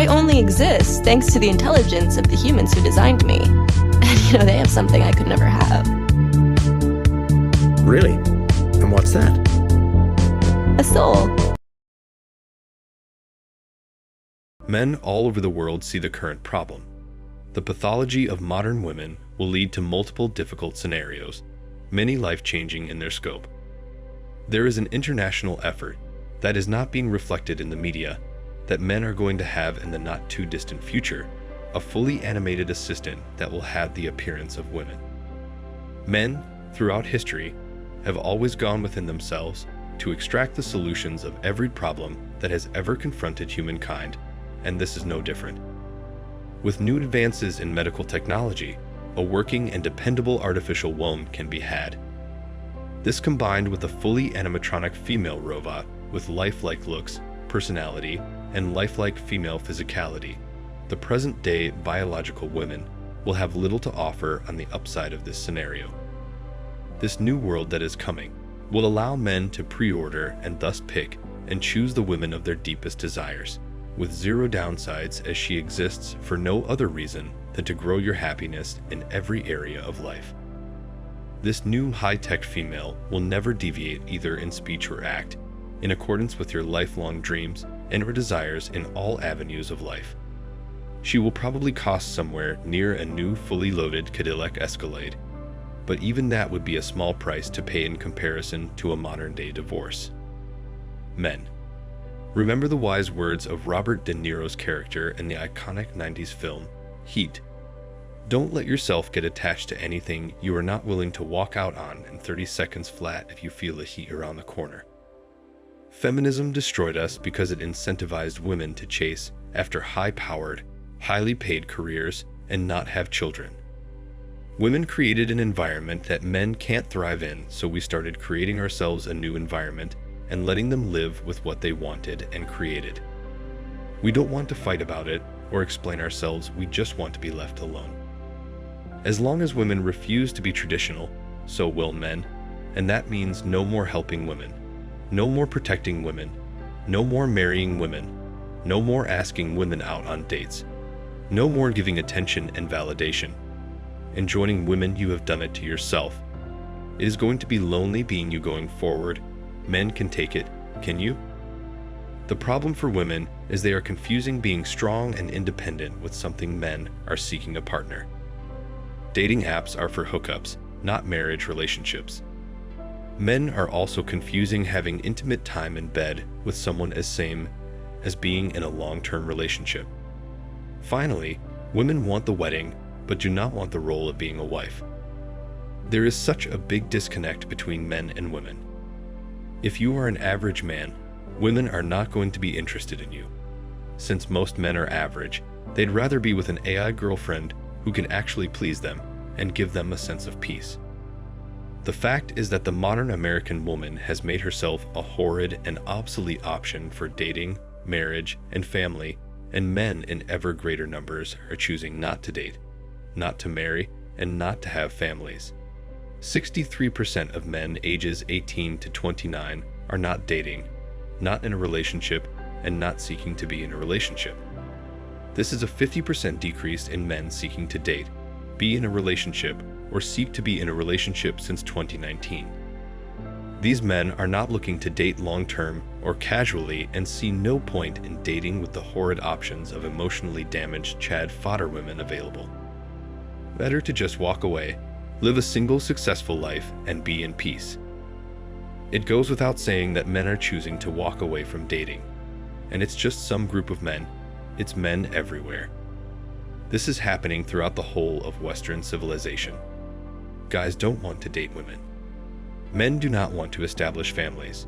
I only exist thanks to the intelligence of the humans who designed me. And they have something I could never have. Really? And what's that? A soul. Men all over the world see the current problem. The pathology of modern women will lead to multiple difficult scenarios, many life-changing in their scope. There is an international effort that is not being reflected in the media that men are going to have in the not-too-distant future a fully animated assistant that will have the appearance of women. Men, throughout history, have always gone within themselves to extract the solutions of every problem that has ever confronted humankind, and this is no different. With new advances in medical technology, a working and dependable artificial womb can be had. This combined with a fully animatronic female robot with lifelike looks, personality, and lifelike female physicality, the present-day biological women will have little to offer on the upside of this scenario. This new world that is coming will allow men to pre-order and thus pick and choose the women of their deepest desires, with zero downsides, as she exists for no other reason than to grow your happiness in every area of life. This new high-tech female will never deviate either in speech or act, in accordance with your lifelong dreams and or desires in all avenues of life. She will probably cost somewhere near a new fully loaded Cadillac Escalade, but even that would be a small price to pay in comparison to a modern-day divorce. Men. Remember the wise words of Robert De Niro's character in the iconic 90s film, Heat. Don't let yourself get attached to anything you are not willing to walk out on in 30 seconds flat if you feel the heat around the corner. Feminism destroyed us because it incentivized women to chase after high-powered, highly paid careers and not have children. Women created an environment that men can't thrive in, so we started creating ourselves a new environment and letting them live with what they wanted and created. We don't want to fight about it or explain ourselves, we just want to be left alone. As long as women refuse to be traditional, so will men, and that means no more helping women, no more protecting women, no more marrying women, no more asking women out on dates, no more giving attention and validation. In joining women, you have done it to yourself. It is going to be lonely being you going forward. Men can take it, can you? The problem for women is they are confusing being strong and independent with something men are seeking a partner. Dating apps are for hookups, not marriage relationships. Men are also confusing having intimate time in bed with someone as same as being in a long-term relationship. Finally, women want the wedding, but do not want the role of being a wife. There is such a big disconnect between men and women. If you are an average man, women are not going to be interested in you. Since most men are average, they'd rather be with an AI girlfriend who can actually please them and give them a sense of peace. The fact is that the modern American woman has made herself a horrid and obsolete option for dating, marriage, and family, and men in ever greater numbers are choosing not to date, not to marry, and not to have families. 63% of men ages 18 to 29 are not dating, not in a relationship, and not seeking to be in a relationship. This is a 50% decrease in men seeking to date, be in a relationship, or seek to be in a relationship since 2019. These men are not looking to date long-term or casually and see no point in dating with the horrid options of emotionally damaged Chad fodder women available. Better to just walk away, live a single successful life, and be in peace. It goes without saying that men are choosing to walk away from dating. And it's just some group of men, it's men everywhere. This is happening throughout the whole of Western civilization. Guys don't want to date women. Men do not want to establish families.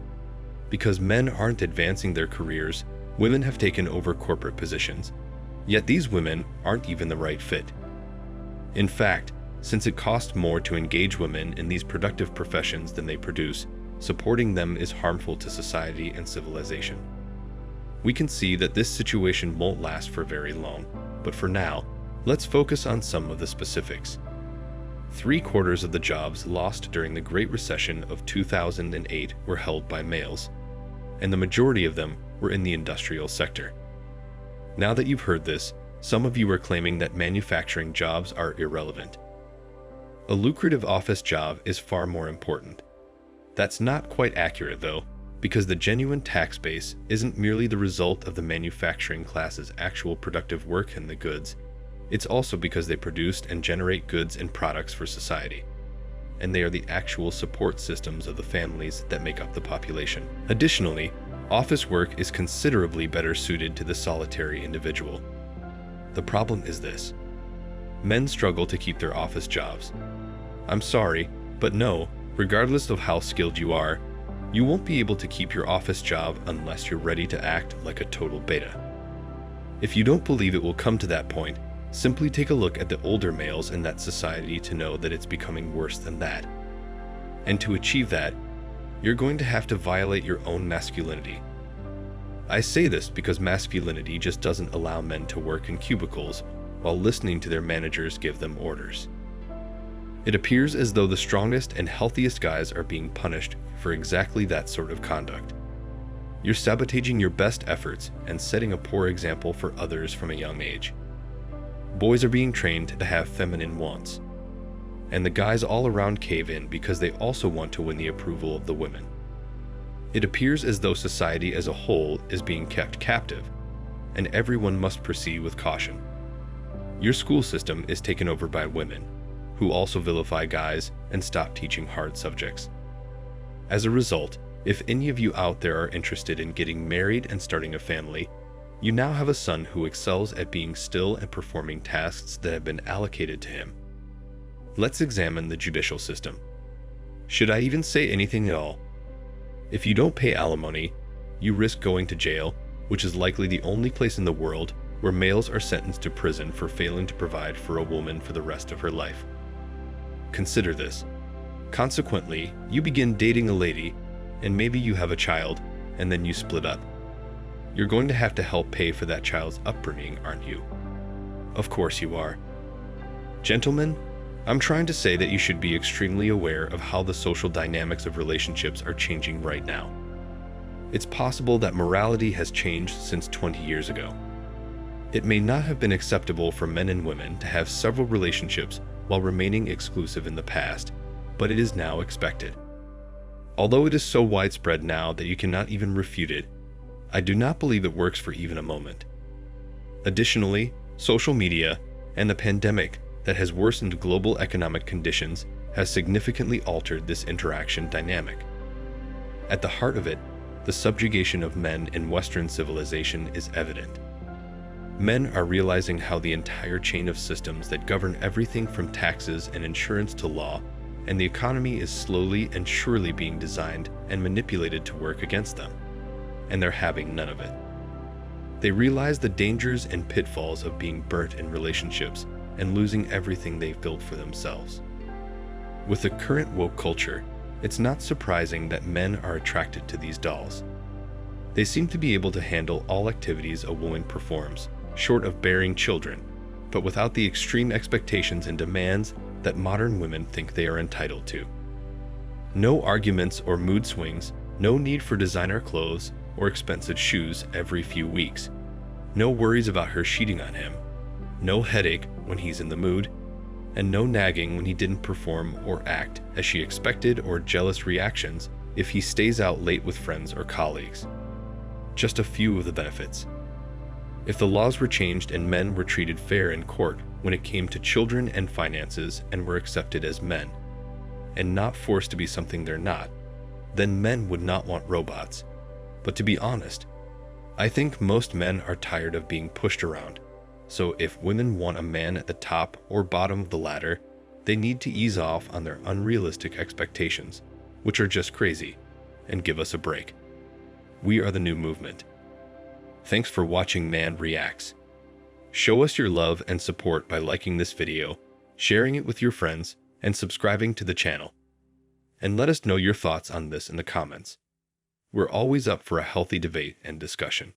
Because men aren't advancing their careers, women have taken over corporate positions. Yet these women aren't even the right fit. In fact, since it costs more to engage women in these productive professions than they produce, supporting them is harmful to society and civilization. We can see that this situation won't last for very long, but for now, let's focus on some of the specifics. 3/4 of the jobs lost during the Great Recession of 2008 were held by males, and the majority of them were in the industrial sector. Now that you've heard this, some of you are claiming that manufacturing jobs are irrelevant. A lucrative office job is far more important. That's not quite accurate though, because the genuine tax base isn't merely the result of the manufacturing class's actual productive work in the goods, it's also because they produced and generate goods and products for society. And they are the actual support systems of the families that make up the population. Additionally, office work is considerably better suited to the solitary individual. The problem is this: men struggle to keep their office jobs. I'm sorry, but no, regardless of how skilled you are, you won't be able to keep your office job unless you're ready to act like a total beta. If you don't believe it will come to that point, simply take a look at the older males in that society to know that it's becoming worse than that. And to achieve that, you're going to have to violate your own masculinity. I say this because masculinity just doesn't allow men to work in cubicles while listening to their managers give them orders. It appears as though the strongest and healthiest guys are being punished for exactly that sort of conduct. You're sabotaging your best efforts and setting a poor example for others from a young age. Boys are being trained to have feminine wants, and the guys all around cave in because they also want to win the approval of the women. It appears as though society as a whole is being kept captive, and everyone must proceed with caution. Your school system is taken over by women, who also vilify guys and stop teaching hard subjects. As a result, if any of you out there are interested in getting married and starting a family, you now have a son who excels at being still and performing tasks that have been allocated to him. Let's examine the judicial system. Should I even say anything at all? If you don't pay alimony, you risk going to jail, which is likely the only place in the world where males are sentenced to prison for failing to provide for a woman for the rest of her life. Consider this. Consequently, you begin dating a lady, and maybe you have a child, and then you split up. You're going to have to help pay for that child's upbringing, aren't you? Of course you are. Gentlemen, I'm trying to say that you should be extremely aware of how the social dynamics of relationships are changing right now. It's possible that morality has changed since 20 years ago. It may not have been acceptable for men and women to have several relationships while remaining exclusive in the past, but it is now expected. Although it is so widespread now that you cannot even refute it, I do not believe it works for even a moment. Additionally, social media and the pandemic that has worsened global economic conditions has significantly altered this interaction dynamic. At the heart of it, the subjugation of men in Western civilization is evident. Men are realizing how the entire chain of systems that govern everything from taxes and insurance to law and the economy is slowly and surely being designed and manipulated to work against them, and they're having none of it. They realize the dangers and pitfalls of being burnt in relationships and losing everything they've built for themselves. With the current woke culture, it's not surprising that men are attracted to these dolls. They seem to be able to handle all activities a woman performs, short of bearing children, but without the extreme expectations and demands that modern women think they are entitled to. No arguments or mood swings, no need for designer clothes or expensive shoes every few weeks, no worries about her cheating on him, no headache when he's in the mood, and no nagging when he didn't perform or act as she expected or jealous reactions if he stays out late with friends or colleagues. Just a few of the benefits. If the laws were changed and men were treated fair in court when it came to children and finances and were accepted as men, and not forced to be something they're not, then men would not want robots. But to be honest, I think most men are tired of being pushed around. So if women want a man at the top or bottom of the ladder, they need to ease off on their unrealistic expectations, which are just crazy, and give us a break. We are the new movement. Thanks for watching Man Reacts. Show us your love and support by liking this video, sharing it with your friends, and subscribing to the channel. And let us know your thoughts on this in the comments. We're always up for a healthy debate and discussion.